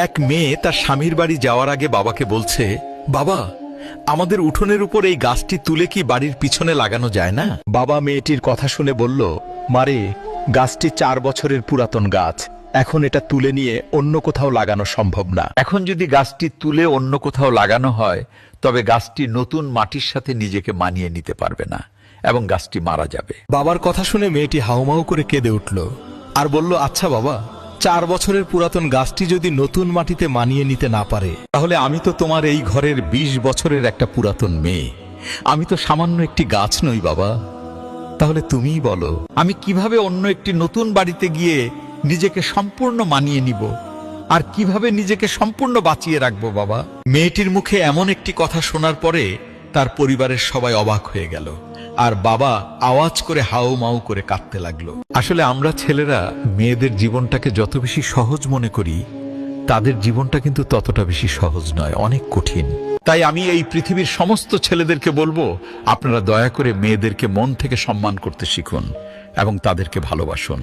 এক মেয়ে তার স্বামীর বাড়ি যাওয়ার আগে বাবাকে বলছে, বাবা, আমাদের উঠোনের উপর এই গাছটি তুলে কি বাড়ির পিছনে লাগানো যায় না? বাবা মেয়েটির কথা শুনে বলল, মারে, গাছটি 4 বছরের পুরাতন গাছ, এখন এটা তুলে নিয়ে অন্য কোথাও লাগানো সম্ভব না। এখন যদি গাছটি তুলে অন্য কোথাও লাগানো হয়, তবে গাছটি নতুন মাটির সাথে নিজেকে মানিয়ে নিতে পারবে না এবং গাছটি মারা যাবে। বাবার কথা শুনে মেয়েটি হাউমাউ করে কেঁদে উঠল আর বলল, আচ্ছা বাবা, 4 বছরের পুরাতন গাছটি যদি নতুন মাটিতে মানিয়ে নিতে না পারে, তাহলে আমি তো তোমার এই ঘরের 20 বছরের একটা পুরাতন মেয়ে, আমি তো সামান্য একটি গাছ নই বাবা। তাহলে তুমিই বলো, আমি কিভাবে অন্য একটি নতুন বাড়িতে গিয়ে নিজেকে সম্পূর্ণ মানিয়ে নিব, আর কিভাবে নিজেকে সম্পূর্ণ বাঁচিয়ে রাখবো বাবা? মেয়েটির মুখে এমন একটি কথা শোনার পরে তার পরিবারের সবাই অবাক হয়ে গেল, আর বাবা আওয়াজ করে হাউমাউ করে কাঁদতে লাগলো। আসলে আমরা ছেলেরা মেয়েদের জীবনটাকে যত বেশি সহজ মনে করি, তাদের জীবনটা কিন্তু ততটা বেশি সহজ নয়, অনেক কঠিন। তাই আমি এই পৃথিবীর সমস্ত ছেলেদেরকে বলবো, আপনারা দয়া করে মেয়েদেরকে মন থেকে সম্মান করতে শিখুন এবং তাদেরকে ভালোবাসুন।